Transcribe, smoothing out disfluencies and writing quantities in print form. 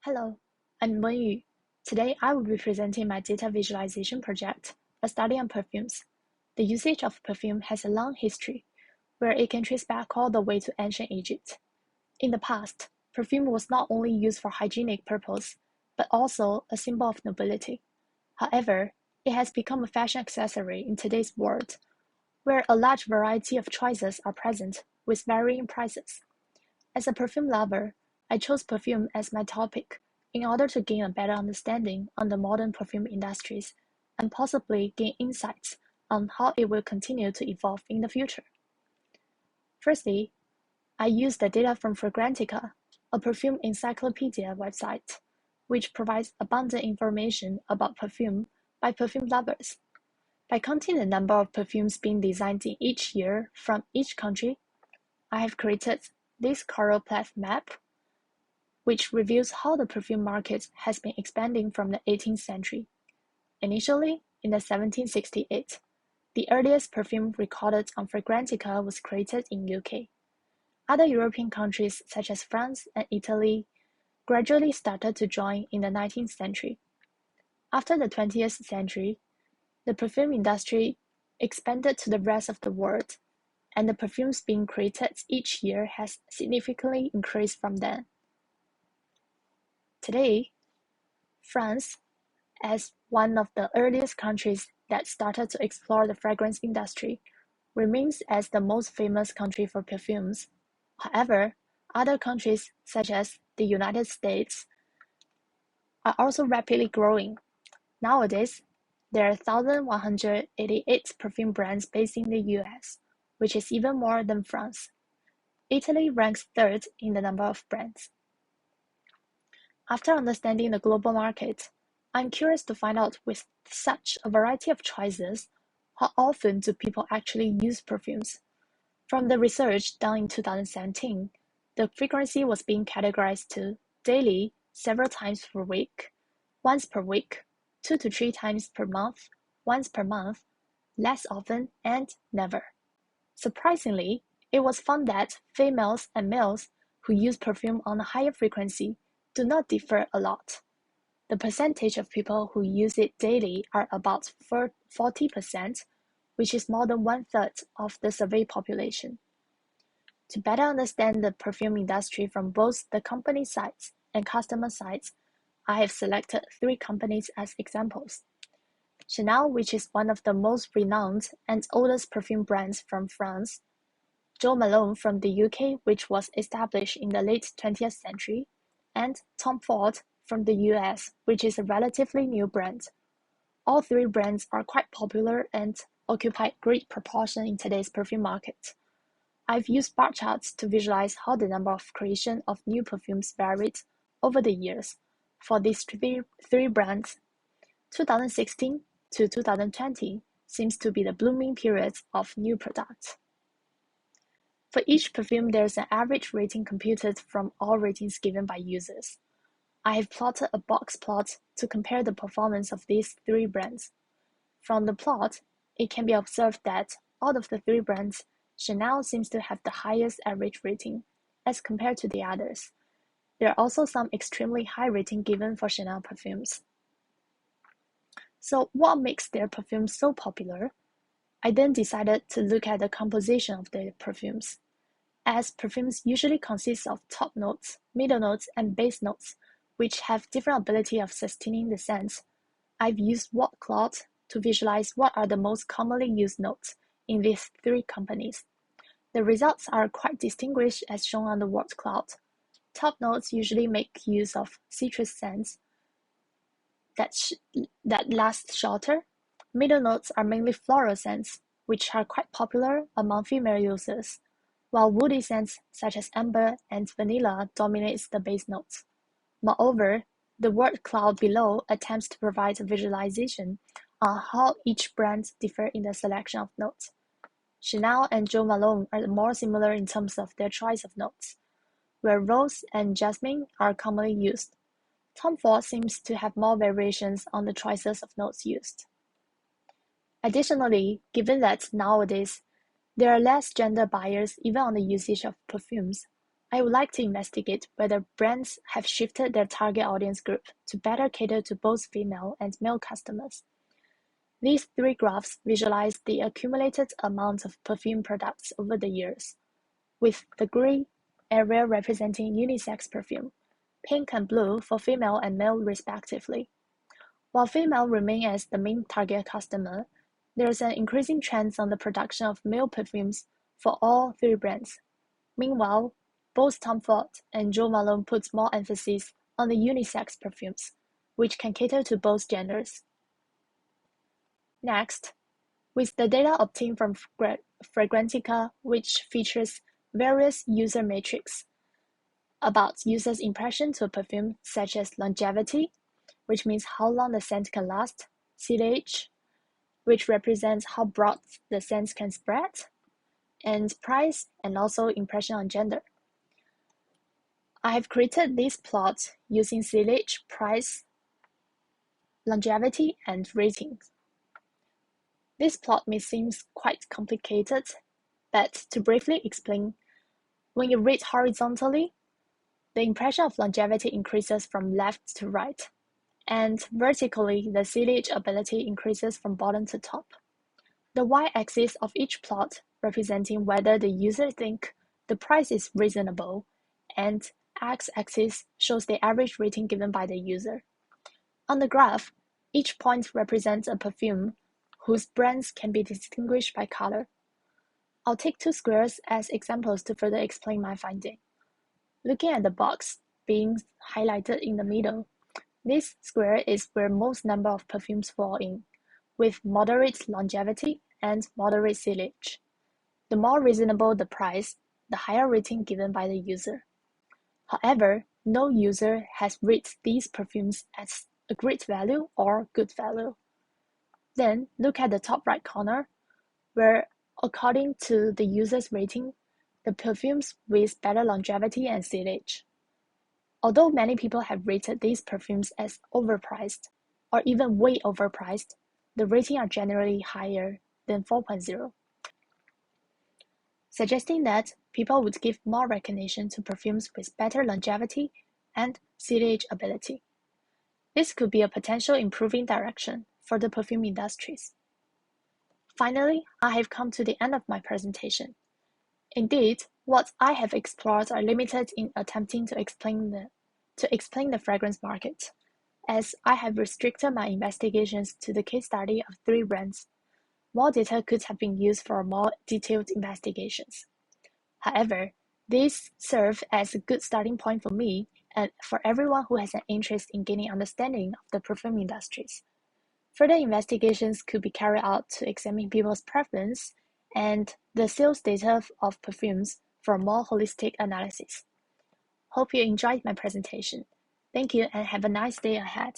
Hello, I'm Wenyu. Today I will be presenting my data visualization project, a study on perfumes. The usage of perfume has a long history, where it can trace back all the way to ancient Egypt. In the past, perfume was not only used for hygienic purpose, but also a symbol of nobility. However, it has become a fashion accessory in today's world, where a large variety of choices are present with varying prices. As a perfume lover, I chose perfume as my topic in order to gain a better understanding on the modern perfume industries and possibly gain insights on how it will continue to evolve in the future. Firstly, I used the data from Fragrantica, a perfume encyclopedia website, which provides abundant information about perfume by perfume lovers. By counting the number of perfumes being designed in each year from each country, I have created this choropleth map, which reveals how the perfume market has been expanding from the 18th century. Initially, in the 1768, the earliest perfume recorded on Fragrantica was created in UK. Other European countries such as France and Italy gradually started to join in the 19th century. After the 20th century, the perfume industry expanded to the rest of the world, and the perfumes being created each year has significantly increased from then. Today, France, as one of the earliest countries that started to explore the fragrance industry, remains as the most famous country for perfumes. However, other countries such as the United States are also rapidly growing. Nowadays, there are 1,188 perfume brands based in the US, which is even more than France. Italy ranks third in the number of brands. After understanding the global market, I'm curious to find out with such a variety of choices, how often do people actually use perfumes? From the research done in 2017, the frequency was being categorized to daily, several times per week, once per week, 2 to 3 times per month, once per month, less often, and never. Surprisingly, it was found that females and males who use perfume on a higher frequency do not differ a lot. The percentage of people who use it daily are about 40%, which is more than one-third of the survey population. To better understand the perfume industry from both the company sides and customer sides, I have selected 3 companies as examples. Chanel, which is one of the most renowned and oldest perfume brands from France, Jo Malone from the UK, which was established in the late 20th century, and Tom Ford from the US, which is a relatively new brand. All 3 brands are quite popular and occupy great proportion in today's perfume market. I've used bar charts to visualize how the number of creation of new perfumes varied over the years for these three brands. 2016 to 2020 seems to be the blooming period of new products. For each perfume, there's an average rating computed from all ratings given by users. I have plotted a box plot to compare the performance of these 3 brands. From the plot, it can be observed that out of the 3 brands, Chanel seems to have the highest average rating as compared to the others. There are also some extremely high rating given for Chanel perfumes. So what makes their perfumes so popular? I then decided to look at the composition of their perfumes. As perfumes usually consist of top notes, middle notes, and base notes, which have different ability of sustaining the scent, I've used word cloud to visualize what are the most commonly used notes in these 3 companies. The results are quite distinguished as shown on the word cloud. Top notes usually make use of citrus scents that last shorter. Middle notes are mainly floral scents, which are quite popular among female users, while woody scents such as amber and vanilla dominates the base notes. Moreover, the word cloud below attempts to provide a visualization on how each brand differ in the selection of notes. Chanel and Jo Malone are more similar in terms of their choice of notes, where rose and jasmine are commonly used. Tom Ford seems to have more variations on the choices of notes used. Additionally, given that nowadays there are less gender bias even on the usage of perfumes, I would like to investigate whether brands have shifted their target audience group to better cater to both female and male customers. These three graphs visualize the accumulated amount of perfume products over the years, with the gray area representing unisex perfume, pink and blue for female and male respectively. While female remain as the main target customer, there is an increasing trend on the production of male perfumes for all three brands. Meanwhile, both Tom Ford and Jo Malone put more emphasis on the unisex perfumes, which can cater to both genders. Next, with the data obtained from Fragrantica, which features various user metrics about users' impression to a perfume, such as longevity, which means how long the scent can last, CDH, which represents how broad the scent can spread, and price, and also impression on gender. I have created this plot using CDH, price, longevity, and ratings. This plot may seem quite complicated, but to briefly explain, when you read horizontally, the impression of longevity increases from left to right, and vertically, the CDH ability increases from bottom to top. The y-axis of each plot representing whether the user think the price is reasonable, and x-axis shows the average rating given by the user. On the graph, each point represents a perfume whose brands can be distinguished by color. I'll take two squares as examples to further explain my finding. Looking at the box being highlighted in the middle, this square is where most number of perfumes fall in, with moderate longevity and moderate CDH. The more reasonable the price, the higher rating given by the user. However, no user has rated these perfumes as a great value or good value. Then look at the top right corner, where according to the user's rating, the perfumes with better longevity and CDH. Although many people have rated these perfumes as overpriced, or even way overpriced, the ratings are generally higher than 4.0, suggesting that people would give more recognition to perfumes with better longevity and CDH ability. This could be a potential improving direction for the perfume industries. Finally, I have come to the end of my presentation. Indeed, what I have explored are limited in attempting to explain the fragrance market, as I have restricted my investigations to the case study of 3 brands. More data could have been used for more detailed investigations. However, these serve as a good starting point for me and for everyone who has an interest in gaining understanding of the perfume industries. Further investigations could be carried out to examine people's preference and the sales data of perfumes for a more holistic analysis. Hope you enjoyed my presentation. Thank you and have a nice day ahead.